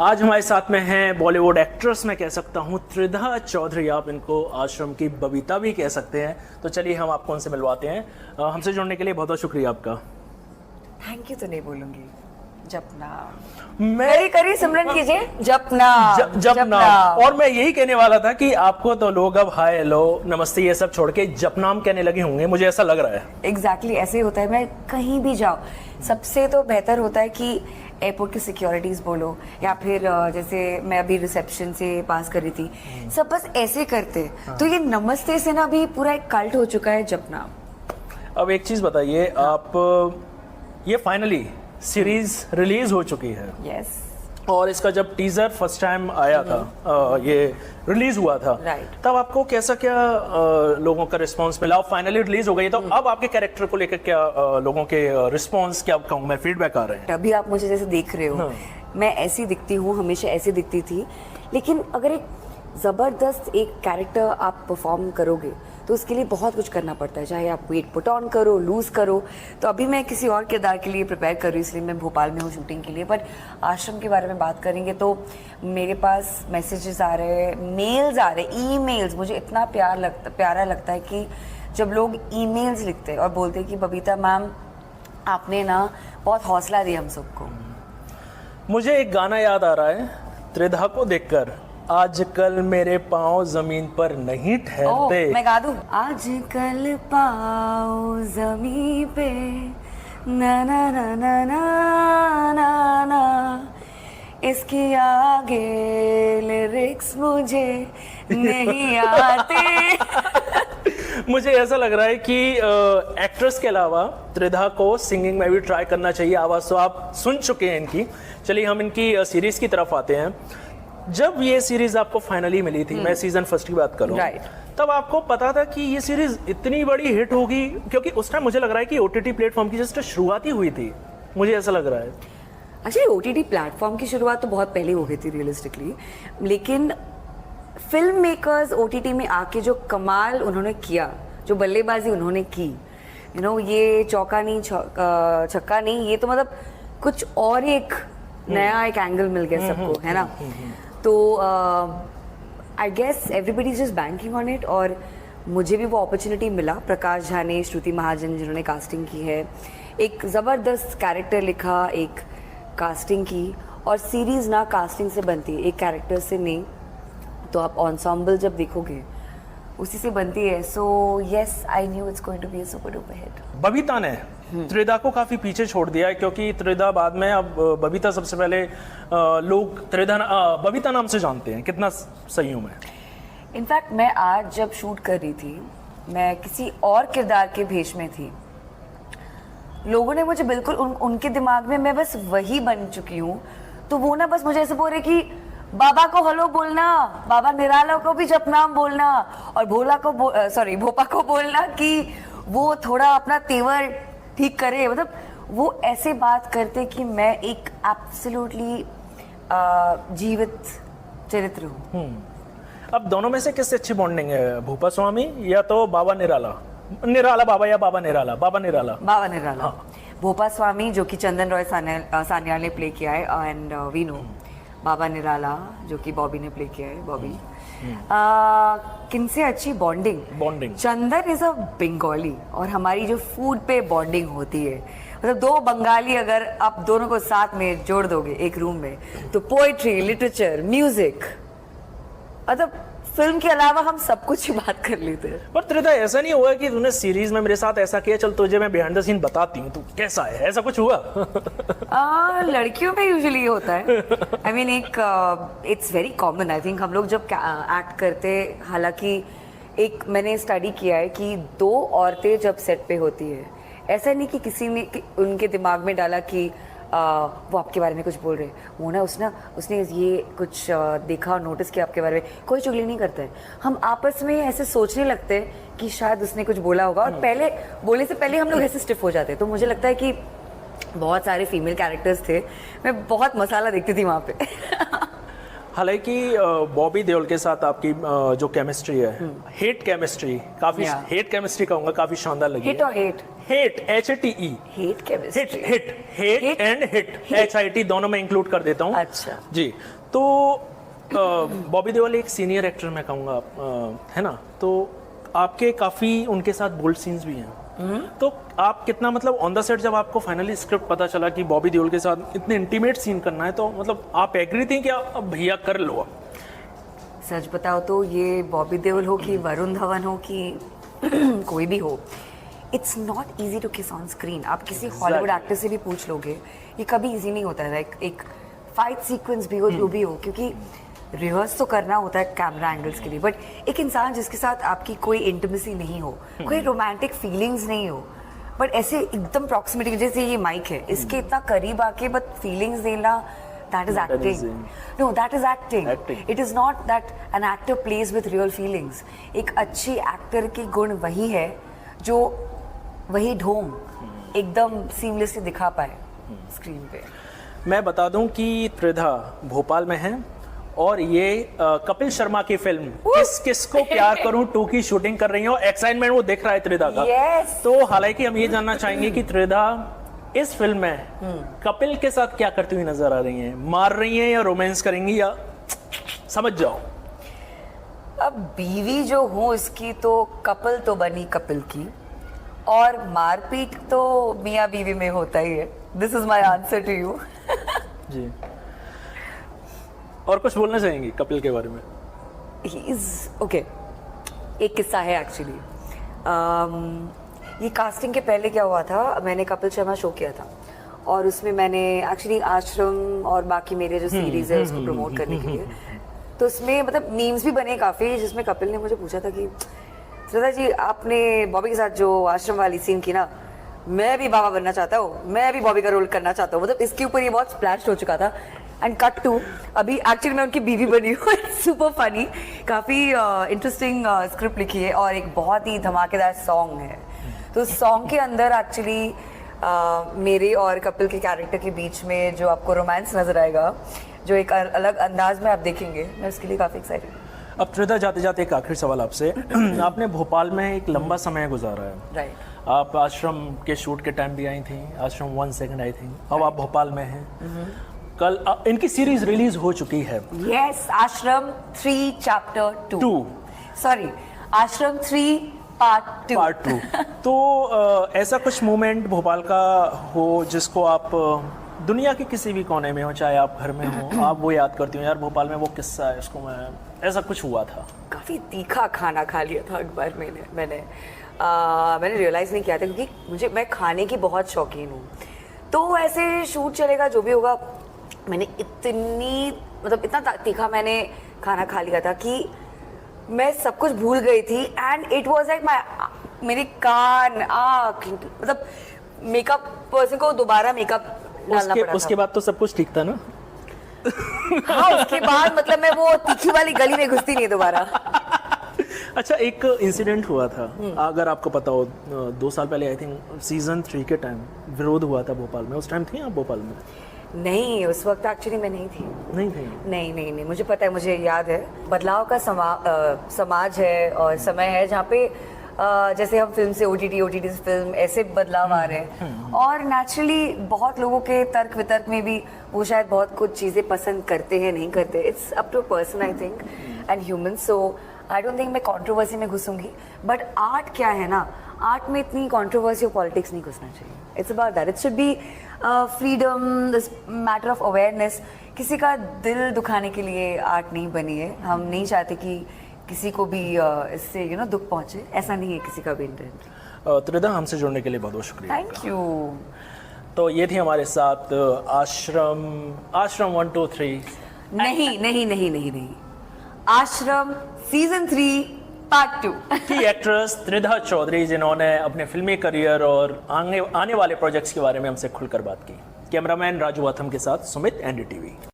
आज हमारे साथ में हैं बॉलीवुड एक्ट्रेस, मैं कह सकता हूं त्रिधा चौधरी, आप इनको आश्रम की बबीता भी कह सकते हैं। तो चलिए हम आपको उनसे मिलवाते हैं। हमसे जुड़ने के लिए बहुत बहुत शुक्रिया आपका। थैंक यू तो नहीं बोलूंगी, जपना मैं करी सिमरन कीजिए, जपना जपना। और मैं यही कहने वाला था कि आपको तो लोग अब हाय हेलो नमस्ते ये सब छोड़ के जपनाम कहने लगे होंगे, मुझे ऐसा लग रहा है। एग्जैक्टली ऐसे ही होता है। मैं कहीं भी जाऊँ, सबसे तो बेहतर होता है कि एयरपोर्ट की सिक्योरिटीज बोलो, या फिर जैसे मैं अभी रिसेप्शन से पास कर रही थी, सब बस ऐसे करते। तो ये नमस्ते से ना भी पूरा एक कल्ट हो चुका है जपना। अब एक चीज बताइए, आप ये फाइनली सीरीज रिलीज हो चुकी है। यस। और इसका जब टीजर फर्स्ट टाइम आया था, ये रिलीज हुआ था, तब आपको कैसा क्या लोगों का रिस्पांस मिला? फाइनली रिलीज हो गई, तो अब आपके कैरेक्टर को लेकर क्या लोगों के रिस्पांस, क्या कहूँ मैं, फीडबैक आ रहे हैं? अभी आप मुझे जैसे देख रहे हो, मैं ऐसी दिखती हूँ, हमेशा ऐसी दिखती थी, लेकिन अगर एक ज़बरदस्त एक कैरेक्टर आप परफॉर्म करोगे तो उसके लिए बहुत कुछ करना पड़ता है, चाहे आप वेट पुट ऑन करो, लूज करो। तो अभी मैं किसी और किरदार के लिए प्रिपेयर कर रही हूँ, इसलिए मैं भोपाल में हूँ शूटिंग के लिए। बट आश्रम के बारे में बात करेंगे तो मेरे पास मैसेजेस आ रहे हैं, मेल्स आ रहे हैं, ईमेल्स। मुझे इतना प्यारा लगता है कि जब लोग ईमेल्स लिखते हैं और बोलते हैं कि बबीता मैम आपने ना बहुत हौसला दिया हम सबको। मुझे एक गाना याद आ रहा है त्रिधा को देखकर, आजकल मेरे पाँव जमीन पर नहीं ठहरते। मैं गा दूं? आजकल पाँव जमीन पे ना ना ना ना ना ना ना, इसकी आगे लिरिक्स मुझे नहीं आते। मुझे ऐसा लग रहा है कि एक्ट्रेस के अलावा त्रिधा को सिंगिंग में भी ट्राई करना चाहिए। आवाज़ तो आप सुन चुके हैं इनकी। चलिए हम इनकी सीरीज की तरफ आते हैं। जब ये सीरीज आपको फाइनली मिली थी, मैं सीजन फर्स्ट की बात करूं, तब आपको पता था कि ये सीरीज इतनी बड़ी हिट होगी? क्योंकि उस टाइम मुझे लग रहा है कि ओटीटी प्लेटफॉर्म की जस्ट शुरुआत ही हुई थी, मुझे ऐसा लग रहा है। अच्छा, ओटीटी प्लेटफॉर्म की शुरुआत तो बहुत पहले हो गई थी रियलिस्टिकली, लेकिन फिल्म मेकर्स ओटीटी में आके जो कमाल उन्होंने किया, जो बल्लेबाजी उन्होंने की, ये चौका नहीं छक्का नहीं, ये तो मतलब कुछ और एक नया एक एंगल मिल गया सबको, है ना? तो I guess everybody is just banking on it. और मुझे भी वो अपॉर्चुनिटी मिला, प्रकाश झा ने, श्रुति महाजन जिन्होंने कास्टिंग की है, एक ज़बरदस्त कैरेक्टर लिखा, एक कास्टिंग की। और सीरीज़ ना कास्टिंग से बनती है, एक कैरेक्टर से नहीं, तो आप एंसेम्बल जब देखोगे उसी से बनती है। So yes, I knew it's going to be a super duper hit. Babita ने त्रिधा को काफी पीछे छोड़ दिया है, क्योंकि त्रिधा बाद में, अब बबीता सबसे पहले लोग बबीता नाम से जानते हैं। कितना सही हूं मैं? इनफैक्ट मैं आज जब शूट कर रही थी, मैं किसी और किरदार के भेष में थी। लोगों ने मुझे बिल्कुल उनके दिमाग में मैं बस वही बन चुकी हूँ, तो वो ना बस मुझे ऐसे बोल रहे कि बाबा को हेलो बोलना, बाबा निराला को भी जपनाम बोलना, और भोपा को बोलना कि वो थोड़ा अपना तेवर ठीक करे। मतलब वो ऐसे बात करते कि मैं एक एब्सोल्युटली जीवित चरित्र हूँ। अब दोनों में से किससे अच्छी बॉन्डिंग है, भूपा स्वामी या तो बाबा निराला? निराला बाबा या बाबा निराला? बाबा निराला। बाबा निराला। हाँ। भोपा स्वामी जो कि चंदन रॉय सान्याल ने प्ले किया है, एंड वी नो। बाबा निराला जो कि बॉबी ने प्ले किया है, बॉबी। किनसे अच्छी bonding? Chandan is a Bengali, और हमारी जो फूड पे बॉन्डिंग होती है, मतलब दो बंगाली अगर आप दोनों को साथ में जोड़ दोगे एक रूम में, तो पोएट्री, लिटरेचर, म्यूजिक, मतलब फिल्म के अलावा हम सब कुछ ही बात कर लेते हैं। पर त्रिधा, ऐसा नहीं हुआ कि तूने सीरीज में मेरे साथ ऐसा किया, चल तुझे मैं बिहाइंड द सीन बताती हूँ, तू कैसा है, ऐसा कुछ हुआ? लड़कियों में यूजुअली होता है। I mean it's very common. I think हम लोग जब एक्ट करते, हालांकि एक मैंने स्टडी किया है कि दो औरतें जब सेट पे होती है, ऐसा नहीं कि किसी ने उनके दिमाग में डाला कि वो आपके बारे में कुछ बोल रहे हैं, वो ना उसने ये कुछ देखा और नोटिस किया आपके बारे में। कोई चुगली नहीं करता है, हम आपस में ऐसे सोचने लगते हैं कि शायद उसने कुछ बोला होगा, और पहले बोलने से पहले हम लोग ऐसे स्टिफ हो जाते हैं। तो मुझे लगता है कि बहुत सारे फीमेल कैरेक्टर्स थे, मैं बहुत मसाला देखती थी वहाँ पे। हालांकि बॉबी देओल के साथ आपकी जो केमिस्ट्री है, हेट केमिस्ट्री, काफी हेट केमिस्ट्री कहूंगा, काफी शानदार लगी। हिट और hate HATE, hate chemistry. Hate and hit HIT दोनों में इंक्लूड कर देता हूँ। अच्छा। जी, तो बॉबी देओल एक सीनियर एक्टर मैं कहूँगा, है ना, तो आपके काफ़ी उनके साथ बोल्ड सीन्स भी हैं। तो आप कितना मतलब ऑन द सेट जब आपको फाइनली स्क्रिप्ट पता चला कि बॉबी देओल के साथ इतने इंटीमेट सीन करना है, तो मतलब आप एग्री थी कि अब भैया कर लो? सच बताओ तो ये बॉबी देओल हो कि वरुण धवन हो कि कोई भी हो, it's not easy to kiss on screen. आप किसी हॉलीवुड एक्टर से भी पूछ लोगे, ये कभी ईजी नहीं होता है। एक फाइट सीक्वेंस भी हो जो भी हो, क्योंकि रिहर्स तो करना होता है कैमरा एंगल्स के लिए, बट एक इंसान जिसके साथ आपकी कोई इंटीमेसी नहीं हो, कोई रोमांटिक फीलिंग्स नहीं हो, बट ऐसे एकदम प्रॉक्सिमिटी, जैसे ये माइक है, इसके इतना करीब आके बट फीलिंग्स देना, that is acting. No, that is acting. It is not that an actor plays with real feelings. एक अच्छी एक्टर की गुण वही है जो वही ढोंग एकदम सीमलेसली दिखा पाए स्क्रीन पे। मैं बता दूं कि त्रिधा भोपाल में है और ये कपिल शर्मा की फिल्म किस किस को प्यार करूं 2 की शूटिंग कर रही है और एक्साइटमेंट वो दिख रहा है त्रिधा का। Yes. तो हालांकि हम ये जानना चाहेंगे कि त्रिधा इस फिल्म में कपिल के साथ क्या करती हुई नजर आ रही हैं? मार रही हैं या रोमांस करेंगी, या समझ जाओ। अब बीवी जो हूँ इसकी, तो कपिल तो बनी कपिल की, और मारपीट तो मियाँ बीवी में होता ही है। This is my answer to you. जी, और कुछ बोलना चाहेंगी कपिल के बारे में? ओके, एक किस्सा है एक्चुअली। ये कास्टिंग के पहले क्या हुआ था, मैंने कपिल शर्मा शो किया था और उसमें मैंने एक्चुअली आश्रम और बाकी मेरे जो सीरीज है उसको प्रमोट करने के लिए, तो उसमें मतलब मीम्स भी बने काफ़ी, जिसमें कपिल ने मुझे पूछा था कि श्रद्धा जी आपने बॉबी के साथ जो आश्रम वाली सीन की ना, मैं भी बाबा बनना चाहता हूँ, मैं भी बॉबी का रोल करना चाहता हूँ। मतलब इसके ऊपर ये बहुत स्प्लैश हो चुका था। एंड कट टू अभी एक्चुअली मैं उनकी बीवी बनी हूँ। सुपर फनी, काफ़ी इंटरेस्टिंग स्क्रिप्ट लिखी है और एक बहुत ही धमाकेदार सॉन्ग है। तो सॉन्ग के अंदर एक्चुअली मेरे और कपिल के कैरेक्टर के बीच में जो आपको रोमांस नजर आएगा, जो एक अलग अंदाज में आप देखेंगे, मैं उसके लिए काफ़ी एक्साइटेड। अब त्रिधा जाते जाते एक आखिरी सवाल आपसे। आपने भोपाल में एक लंबा समय गुजारा है, राइट। आप आश्रम के शूट के टाइम भी आई थी, आश्रम 1 सेकंड आई थी, अब आप भोपाल में हैं। कल इनकी सीरीज रिलीज हो चुकी है। यस, आश्रम 3 चैप्टर 2, सॉरी आश्रम 3 पार्ट 2। तो ऐसा कुछ मोमेंट भोपाल का हो जिसको आप दुनिया के किसी भी कोने में हो, चाहे आप घर में हो, आप वो याद करती हो, यार भोपाल में वो किस्सा है, इसको मैं ऐसा कुछ हुआ था? काफ़ी तीखा खाना खा लिया था एक बार मैंने रियलाइज़ नहीं किया था, क्योंकि मैं खाने की बहुत शौकीन हूँ। तो ऐसे शूट चलेगा जो भी होगा, मैंने इतना तीखा मैंने खाना खा लिया था कि मैं सब कुछ भूल गई थी। एंड इट वाज लाइक मेरे कान, आँख, मतलब मेकअप पर्सन को दोबारा मेकअप डालना पड़ा था। उसके बाद तो सब कुछ ठीक था ना? हाँ, उसके बाद मतलब मैं वो तीखी वाली गली में घुसती नहीं दोबारा। अच्छा, एक इंसिडेंट हुआ था, अगर आपको पता हो, 2 साल पहले आई थिंक सीजन 3 के टाइम विरोध हुआ था भोपाल में। उस टाइम थी आप भोपाल में? नहीं, उस वक्त एक्चुअली मैं नहीं थी। नहीं थी? नहीं, मुझे पता है, मुझे याद है। बदलाव का समाज है और समय है जहाँ पे जैसे हम फिल्म से OTT से फिल्म, ऐसे बदलाव आ रहे हैं। और नेचुरली बहुत लोगों के तर्क वितर्क में भी वो शायद बहुत कुछ चीज़ें पसंद करते हैं, नहीं करते। It's up to person I think and human. So I don't think मैं कंट्रोवर्सी में घुसूंगी। बट आर्ट क्या है ना, आर्ट में इतनी कंट्रोवर्सी और पॉलिटिक्स नहीं घुसना चाहिए। It's about that, it should be freedom, this matter of awareness. किसी का दिल दुखाने के लिए आर्ट नहीं बनी है। हम नहीं चाहते कि किसी को भी इससे दुख पहुंचे, ऐसा नहीं है किसी का भी इंटेंट। त्रिधा, हमसे जुड़ने के लिए बहुत बहुत शुक्रिया। Thank you. तो ये थी हमारे साथ आश्रम 1 2 3 नहीं, आश्रम सीजन 3 पार्ट 2 की एक्ट्रेस त्रिधा चौधरी, जिन्होंने अपने फिल्मी करियर और आने वाले प्रोजेक्ट्स के बारे में हमसे खुलकर बात की। कैमरामैन राजू वाथम के साथ सुमित, NDTV।